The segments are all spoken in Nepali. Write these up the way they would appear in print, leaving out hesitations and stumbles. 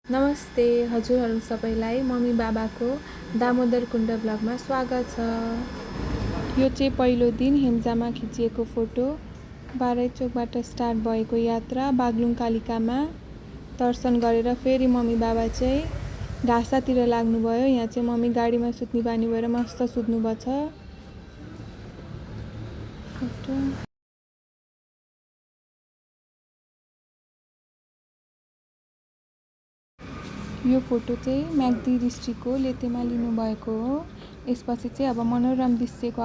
नमस्ते हजुरहरू सबैलाई मम्मी बाबाको दामोदर कुण्ड ब्लगमा स्वागत छ। यो चाहिँ पहिलो दिन हेम्जामा खिचिएको फोटो। बारै चोकबाट स्टार्ट भएको यात्रा बागलुङ कालिकामा दर्शन गरेर फेरि मम्मी बाबा चाहिँ घाँसातिर लाग्नुभयो। यहाँ चाहिँ मम्मी गाडीमा सुत्ने बानी भएर मस्त सुत्नुभएको छ। फोटो यो फोटो चाहिँ म्याग्दी डिस्ट्रिक्टको लेतेमा लिनुभएको हो। यसपछि चाहिँ अब मनोरम दृश्यको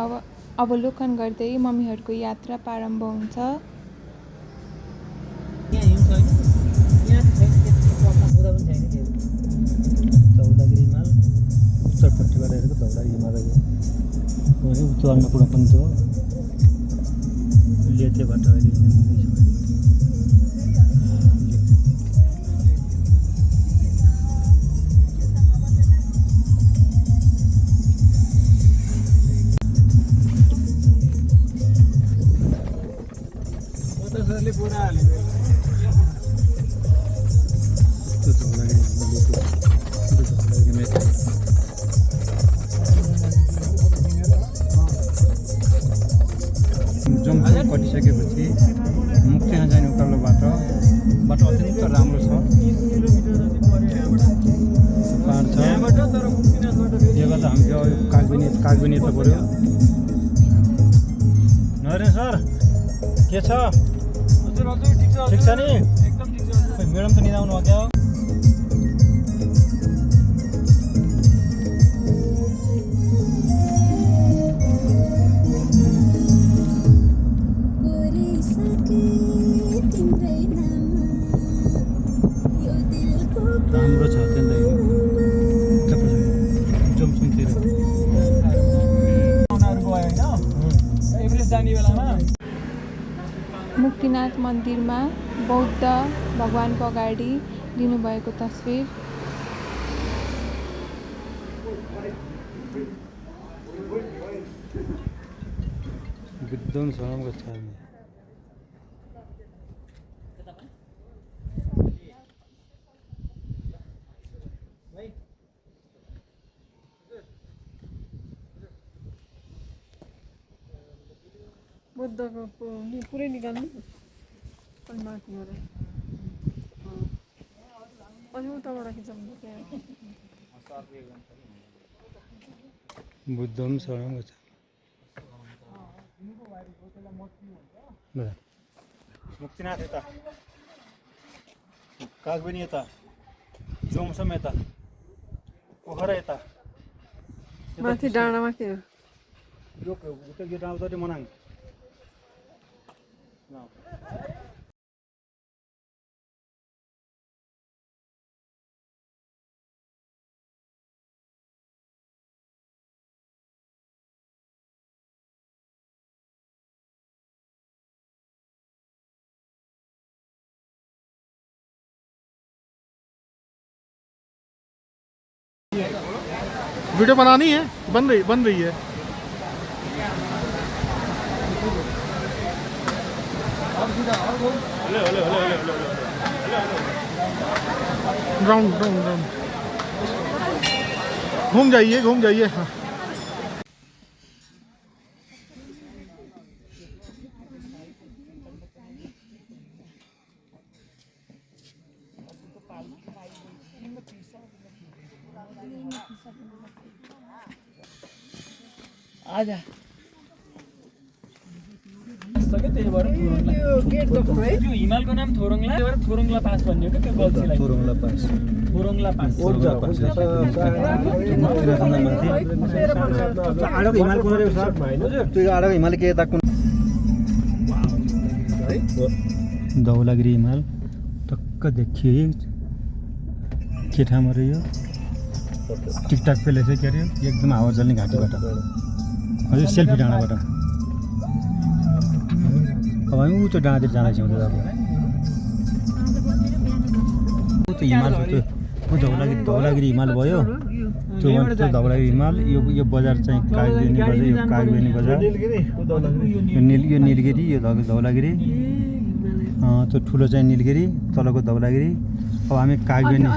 अवलोकन गर्दै मम्मीहरूको यात्रा प्रारम्भ हुन्छ। धौलागिरी हिमाल उत्तरपट्टिबाट हेरेको धौलागिरी हिमाल उत्तरमा पुरा पनि छ। लेतेबाट अहिले हिँड्दैछ। जम्सङ कटिसकेपछि मुक्तिमा जाने उकालो बाटो अत्यन्त राम्रो छ। पाहाड छ। यो गर्दा हामी कागबिनी त पऱ्यो। नरेन सर के छ? ठिक छ नि? म्याडम त निदाउनु भयो क्या? राम्रो छ अत्यन्तै जम्सङतिर मुक्तिनाथ मन्दिरमा बौद्ध भगवानको अगाडि लिनुभएको तस्बिर। एकदम सरामको छ। बुद्धको पुरै निकाल्नु अनि माथि हो र अनि उताबाट खिचाउनु क्या। बुद्ध पनि सरामको छ। मुक्तिनाथ यता, कागबिनी यता, जोमसम यता, पोखरा यता, माथि डाँडामा के हो? यो डाँडा त मनाङ। वीडियो बनानी है, बन रही है। राउंड घूम जाइए हाँ। आजा हिमालको नाम थोरङला पास भन्ने हो क्या? त्यो गल्छीलाई थोरङला पास आडको हिमाल कुन रहेछ? त्यो आडको हिमाल के यता कुन? धौलागिरी हिमाल टक्क देखियो। के ठाउँमा रह्यो? टिकटक पेले चाहिँ के अरे एकदम हावा चल्ने घाटीबाट हजुर सेल्फी डाँडाबाट अब हामी ऊ त्यो डाँडातिर जाँदैछौँ। अब त्यो हिमाल त्यो धौलागिरी हिमाल भयो। त्यो धौलागिरी हिमाल यो बजार चाहिँ कागबेनी बजार। यो कागबेनी बजार, यो निलगिरी, यो धौलागिरी। त्यो ठुलो चाहिँ निलगिरी, तलको धौलागिरी, अब हामी कागबेनी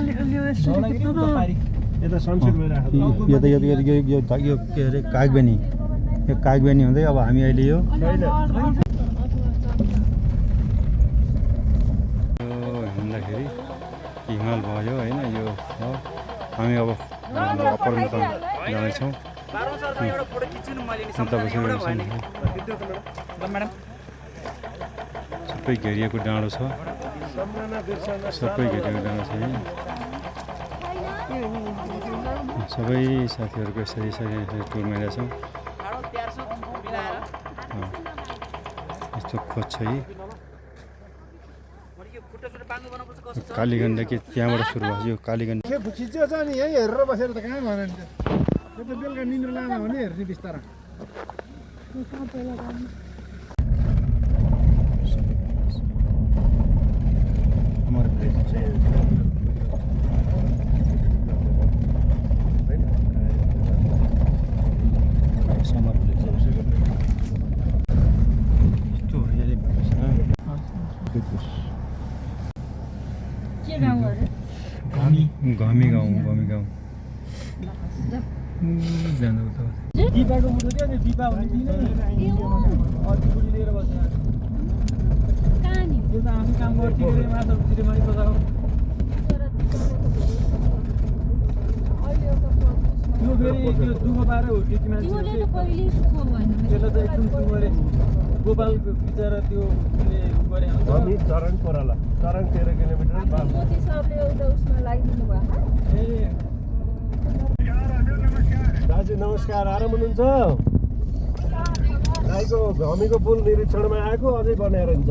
यता सनसेट भइरहेको यो के अरे कागबेनी, यो कागबेनी हुँदै अब हामी अहिले यो हिँड्दाखेरि हिमाल भयो होइन, यो हो। हामी अब अप्पर मुकाम जाँदैछौँ। सबै घेरिएको डाँडो छ, सबै घेरिएको डाँडो छ यहाँ। सबै साथीहरूको यसरी टुरमा हिँडेछौँ। यस्तो खोज छ यी कालीगण्डकी, त्यहाँबाट सुरु भएको यो कालीगण्ड। खिच्यो छ नि यहीँ हेरेर बसेर त कहाँ भने नि त्यो त बेलुका निन्द्रा लामा भने हेर्ने बिस्तारा। घमी गाउँ जाँदा उता दिपाको मुटु क्या त्यो दिपा हुने तिनै बुढी लिएर बस्छ। त्यो त हामी काम गर्थ्यो अरे माछा चिरेमारी बजाएको। त्यो फेरि त्यो दुःख पाएर हुर्केकी मान्छे त्यसलाई त एकदम सुँगरे गोपाल बिचरा त्यो उसले गरे हामी चरङ कोराला, चरङ 13 किलोमिटर ए दाजु नमस्कार, आराम हुनुहुन्छ? गाईको घमीको पुल निरीक्षणमा आएको, अझै बनाएर हुन्छ।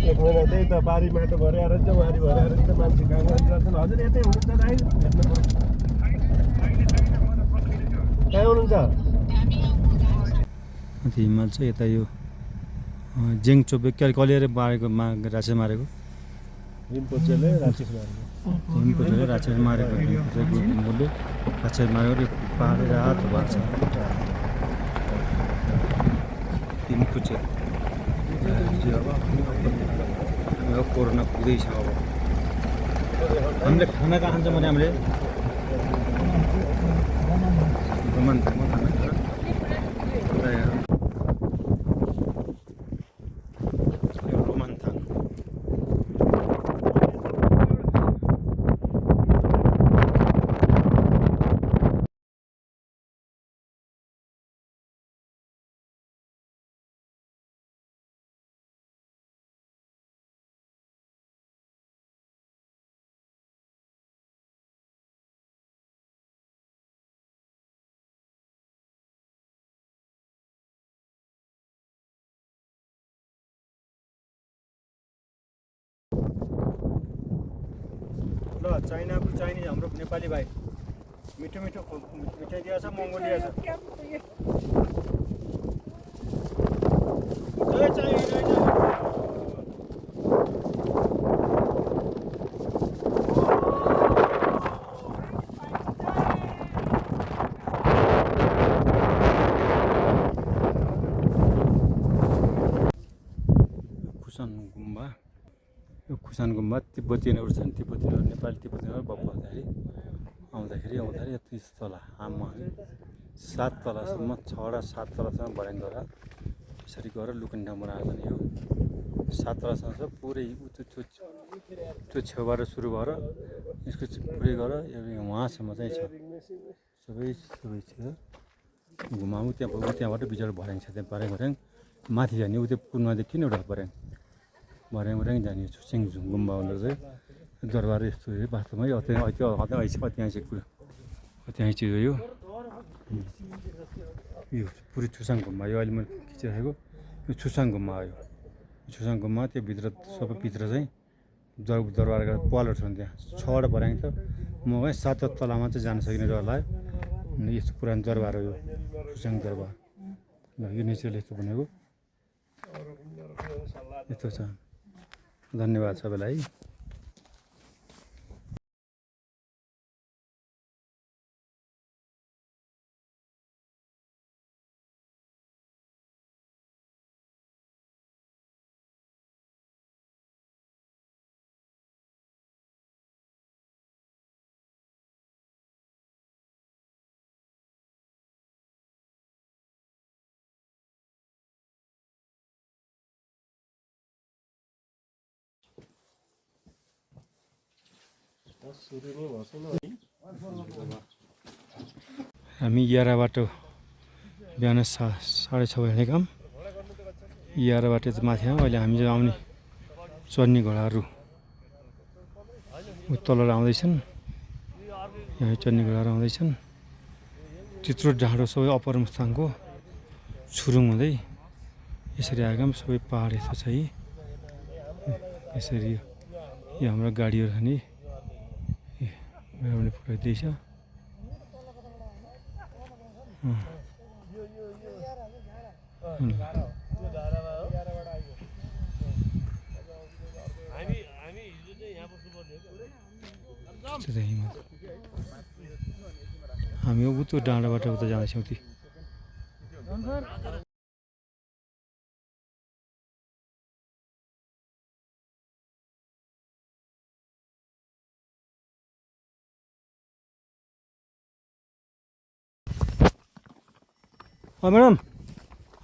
एक महिना त्यही त बारी माटो भर्याएर हुन्छ, वारी भर्याएर हुन्छ, मान्छे काम गरिरहेछन्। हजुर यतै हुनुहुन्छ दाइ? कहाँ हुनुहुन्छ? हिमाल चाहिँ यता यो जेङचोपे कलिएर मारेको राक्षस मारेको रिम्पोचेले राक्षस मारेको। हिमपुचेले राक्षस मारेको ग्रुपले राक्षस मारेको पाहाडे रातो भएको छ। हिमपुचे अब कोरोना पुग्दैछ। अब हामीले खाना कहाँ खान्छौँ भने हामीले रोमान्थाङमा खाना खान्छ। रोमान्थाङ ल चाइनिज हाम्रो नेपाली भाइ मिठो मिठो मिठाई दिएछ, महँगो दिएछ। खुसान गुम्बा, यो खुसान गुम्बा तिब्बतीहरू छन्। तिब्बतीहरू नेपाली तिब्बतीहरू आउँदाखेरि यति तल आमा 7 तलासम्म 6 र 7 तलासम्म भर्याङद्वारा यसरी गएर लुकने ठाउँ बनाएको छन्। यो 7 तलासम्म छ पुरै त्यो छेउबाट सुरु भएर यसको पुरै गएर उहाँसम्म चाहिँ छ। सबै छ घुमाउँ त्यहाँबाट बिचरा भर्याङ छ। त्यहाँ भर्याङ माथि जाने उ त्यो पुलमादेखि नै एउटा भर्याङ जाने छुसिङ गुम्बा भनेर चाहिँ दरबार यस्तो हो वास्तवमै ऐतिहासिक कुरो ऐतिहासिक हो। यो पुरै छुसाङ गुम्बा, यो अहिले मैले खिचिरहेको यो छुसाङ गुम्बा हो। यो छुसाङ गुम्बा त्यो भित्र सबै भित्र चाहिँ दरबारका पालहरू छन्। त्यहाँ 6वटा भर्याङ त म 7 तलामा चाहिँ जान सकिने डर लाग्यो। यस्तो पुरानो दरबार हो यो छुसाङ दरबार। ल यो नेचरल यस्तो भनेको यस्तो छ। धन्यवाद सबैलाई। सुरु नै भएको छैन है हामी 11 बाटो बिहान 6:30 हिँडेका हौँ। 11 बाटो चाहिँ माथि आयौँ। अहिले हामी चाहिँ आउने चढ्ने घोडाहरू तल आउँदैछन्। यहाँ चढ्ने घोडाहरू आउँदैछन्। त्यत्रो डाँडो सबै अप्पर मुस्ताङको छुरुङ हुँदै यसरी आएका छौँ। सबै पहाड यस्तो छ है। यसरी यो हाम्रो गाडीहरू छ नि मेराउने पुऱ्याइदिएछ। हामी उतो डाँडाबाट उता जाँदैछौँ। ती म्याडम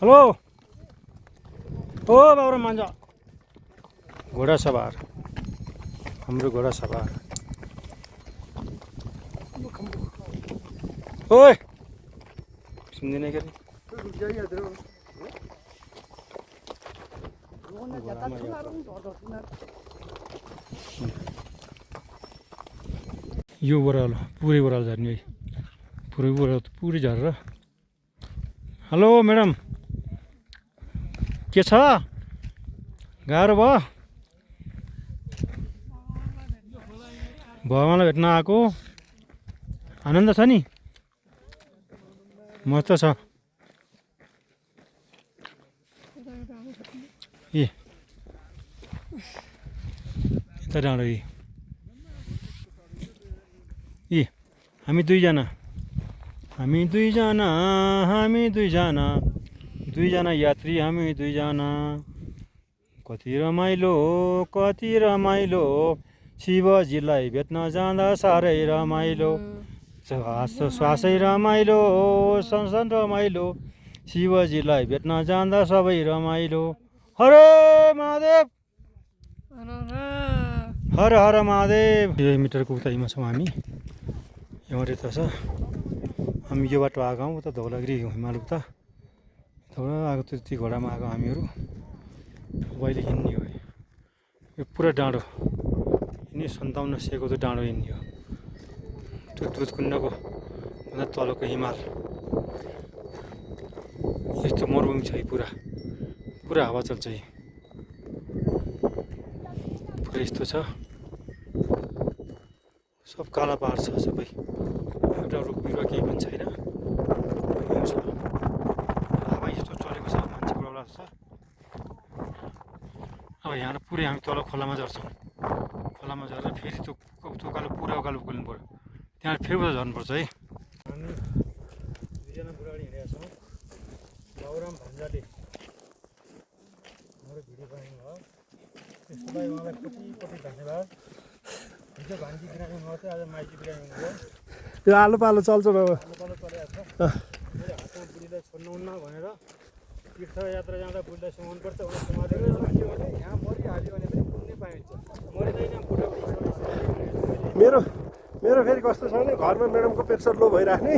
हेलो ओ बाबुराम मान्छ घोडा सवार हाम्रो घोडा सवार ओए सुन्दैन के यो ओह्रालो पुरै ओह्रालो झर्ने है। पुरै ओह्रालो पुरै झरेर हेलो म्याडम के छ गाह्रो भयो भगवानलाई भेट्न आएको आनन्द छ नि मस्त छ ए यता डाँडो ए हामी दुईजना यात्री हामी दुईजना कति रमाइलो शिवजीलाई भेट्न जाँदा साह्रै रमाइलो श्वासै रमाइलो संसन रमाइलो शिवजीलाई भेट्न जाँदा सबै रमाइलो हरे महादेव हर हर महादेव। 1 मिटरको उताइमा छौँ हामी। यहाँ रेता छ। हामी यो बाटो आएको हौँ उता धौलागिरी हिमाल उता धौला आएको त्यति घोडामा आएको हामीहरू। अहिले हिँड्ने हो यो पुरा डाँडो हिँड्ने 57 सयको त डाँडो हिँड्ने हो। त्यो दुधकुण्डको भन्दा तलको हिमाल यस्तो मरुभूमि छ पुरा पुरा हावा चल्छ है पुरा यस्तो छ। सब काला पहाड छ सबै एउटा रुख बिरुवा केही पनि छैन। हावा यस्तो चलेको छ मान्छेको एउटा छ। अब यहाँ पुरै हामी तल खोलामा झर्छौँ। खोलामा झरेर फेरि त्यो उकालो पुरा उकालो उक्लिनु पऱ्यो त्यहाँ फेरि उता झर्नुपर्छ है। हामी दुईजना बुढाडी हिँडेका छौँ। बाबुराम भान्जाले हाम्रो भिडियो बनाउनु भयो त्यसलाई उहाँलाई कोटी धन्यवाद। हिजो भान्जी बिरामी भयो थियो आज माइती बिरामी भयो। यो आलो पालो चल्छ बाबा आलो पालो चलिरहेको छ। मैले हातमा बुढीलाई छोड्नुहुन्न भनेर तीर्थयात्रा जाँदा बुढीलाई सुमाउनु पर्छ भनेर समातेको यहाँ मरिहाल्यो भने पनि पुग्नै पाइन्छ मरिँदैन मेरो फेरि कस्तो छ भने घरमा म्याडमको प्रेसर लो भइराख्ने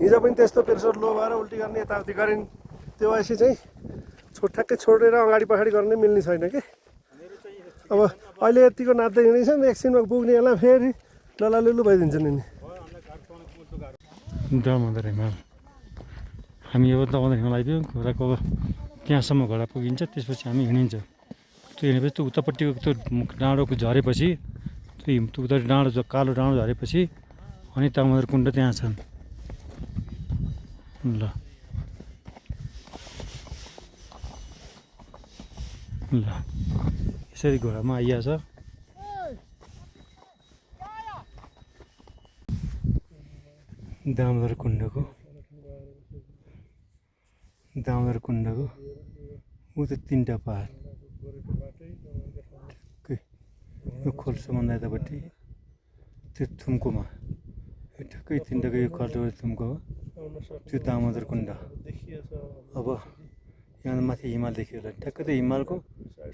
हिजो पनि त्यस्तो प्रेसर लो भएर उल्टी गर्ने यताउति गरिन्। त्यो भएपछि चाहिँ ठ्याक्कै छोडेर अगाडि पछाडि गर्नै मिल्ने छैन कि। अब अहिले यतिको नाच्दै हिँडेछ नि एकछिनमा पुग्नेहरूलाई फेरि ललालुलु भइदिन्छ नि। दामोदर हिमाल हामी अब दामोदर हिमाल आइपुग्यौँ। घोडाको त्यहाँसम्म घोडा पुगिन्छ त्यसपछि हामी हिँडिन्छ। त्यो हिँडेपछि त्यो उतापट्टिको त्यो डाँडोको झरेपछि त्यो उता डाँडो कालो डाँडो झरेपछि अनि दामोदर कुण्ड त्यहाँ छन्। ल यसरी घोडामा आइहाल्छ। दामोदर कुण्डको उता 3टा पहाड यो खोल्साभन्दा यतापट्टि त्यो थुम्कोमा ठ्याक्कै 3टाको यो खल्टो थुम्को हो त्यो दामोदर कुण्ड। अब यहाँ माथि हिमाल देखियो होला ठ्याक्कै त्यो हिमालको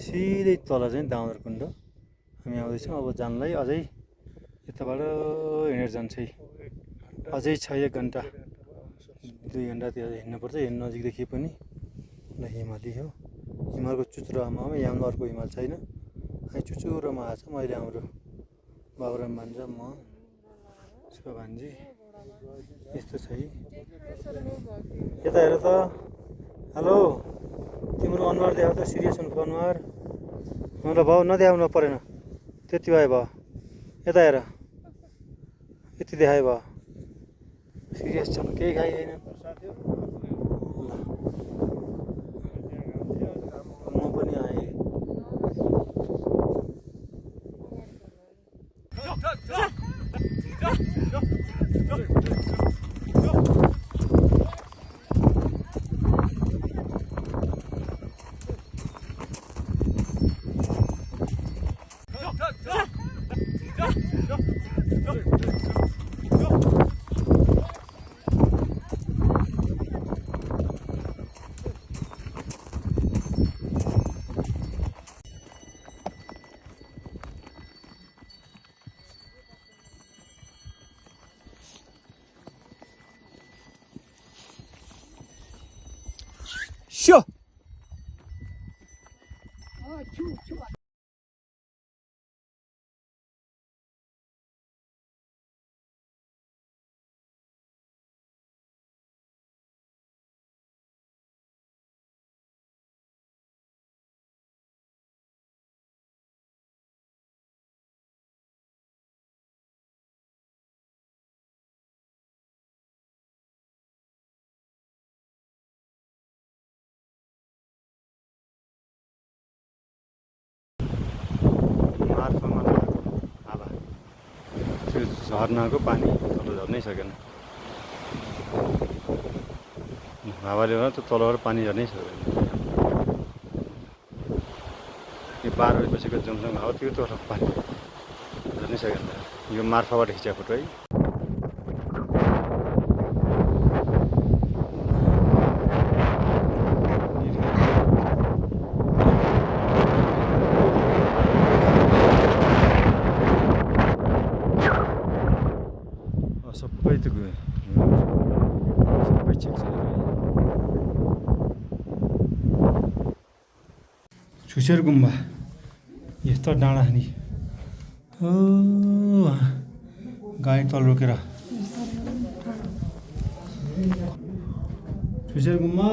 सिधै तल चाहिँ दामोदर कुण्ड हामी आउँदैछौँ। अब जानलाई अझै यताबाट हिँडेर जान्छ है अझै छ 1 घन्टा 2 घन्टा त्यहाँ हिँड्नुपर्छ यहाँ नजिक देखिए पनि ल हिमाली हो हिमालको चुचुरोमा हो यहाँ अर्को हिमाल छैन है चुचुरोमा आएको छ मैले हाम्रो बाबुराम भान्जा म उसको भान्जी यस्तो छ है यता हेर त हेलो तिम्रो अनुहार देखाउ त सिरियस हुनुको अनुहार ल भाउ नदेखाउनु परेन त्यति भयो भयो यता हेर यति देखायो भयो सिरियस छ केही खाइ छैन म पनि आएँ Sure. झरनाको पानी तल झर्नै सकेन हावाले गर्दा त्यो तलबाट पानी झर्नै सकेन यो 12 बजेपछिको जमसङ हावा त्यो तर्फ पानी झर्नै सकेन यो मार्फाबाट खिचेको फोटो है सबै त गयो सबै चेक छ छुसेर गुम्बा यस्तो डाँडा नि हो गाडी तल रोकेर छुसेर गुम्बा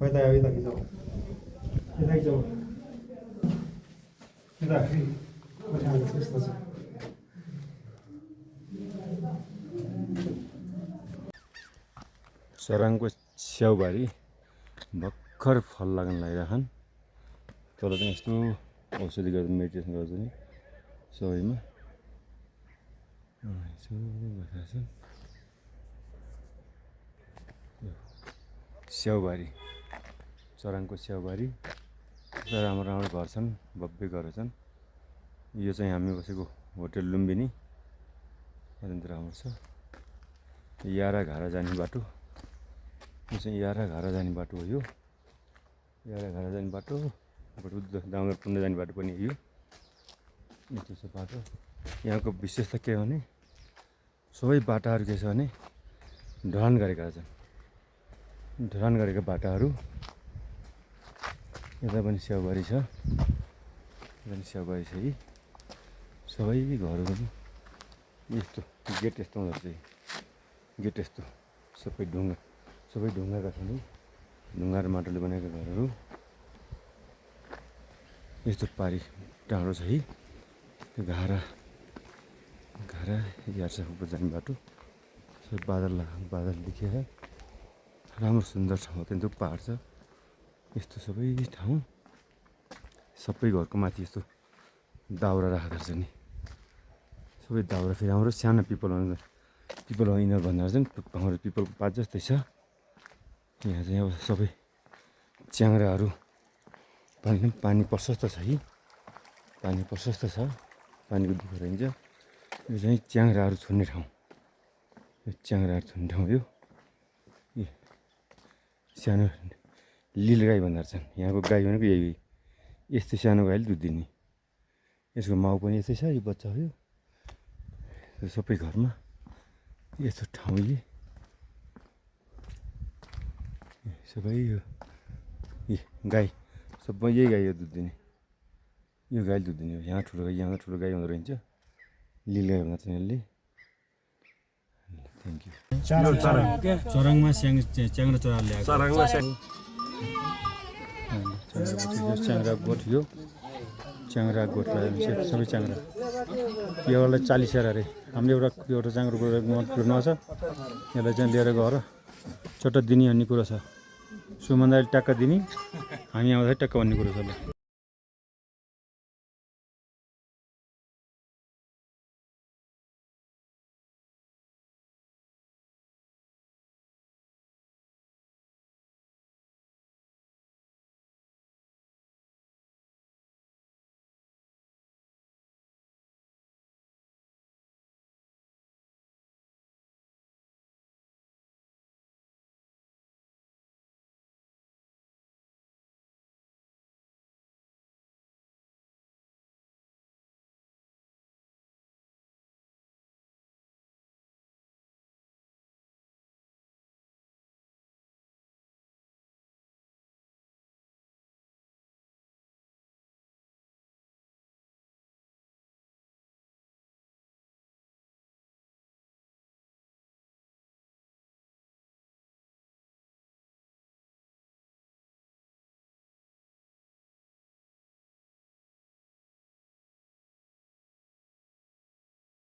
यता यता खिचौ यता खिचौ यता यस्तो छ सराङको स्याउबारी भर्खर फल लाग्न लागिरहेछन् तल चाहिँ यस्तो औषधि गर्दा मेडिटेसन गर्छ नि सबैमा यसो बसिरहेछन् स्याउबारी सराङको स्याउबारी राम्रो राम्रो घर छन् भव्य घर छन् यो चाहिँ हामी बसेको होटल लुम्बिनी अत्यन्त राम्रो छ यारा घारा जाने बाटो यो चाहिँ यारा घारा जाने बाटो हो यो यारा घारा जाने बाटो दामोदर कुण्ड जाने बाटो पनि यो यस्तो छ बाटो यहाँको विशेषता के हो भने सबै बाटाहरू के छ भने ढलान गरेका छन् ढलान गरेका बाटाहरू यता पनि स्याउबारी छ यता पनि स्याउबारी छ है सबै घरहरू पनि यस्तो गेट यस्तो हुँदो रहेछ गेट यस्तो सबै ढुङ्गाका छन् है ढुङ्गा र माटोले बनाएका घरहरू यस्तो पारी टाढो छ है त्यो घारा यार्साको जाने बाटो सबै बादल देखेर राम्रो सुन्दर ठाउँ अत्यन्त पहाड छ यस्तो सबै ठाउँ सबै घरको माथि यस्तो दाउरा राखेको छ नि सबै दाउरा फेरि हाम्रो सानो पिपल इनर भन्दा चाहिँ हाम्रो पिपलको पात जस्तै छ यहाँ चाहिँ अब सबै च्याङ्राहरू पानी प्रशस्त छ है पानी प्रशस्त छ पानीको दुःख रहन्छ यो चाहिँ च्याङ्राहरू छुन्ने ठाउँ यो च्याङ्राहरू छुन्ने ठाउँ यो सानो लिल गाई भन्दो रहेछन् यहाँको गाई भनेको यही यस्तो सानो गाईले दुध दिने यसको माउ पनि यस्तै छ यो बच्चा हो यो सबै घरमा यस्तो ठाउँ सबै यो गाई सबै यही गाई हो दुध दिने यो गाई दुध दिने हो यहाँ ठुलो गाई यहाँ ठुलो गाई हुँदो रहेछ लिल गाई भन्छ यसले थ्याङ्क यू चराङमा च्याङ्रा चरा ल्याएको च्याङ्रा गोठ यो च्याङ्रा गोठ लगायो सबै च्याङ्रा एउटालाई 40,000 अरे हामीले एउटा च्याङ्रो कुर्नु छ यसलाई चाहिँ लिएर गएर चट्ट दिने भन्ने कुरो छ सुमन्दाले ट्याक्क दिने हामी आउँदाखेरि ट्याक्क भन्ने कुरो छ ल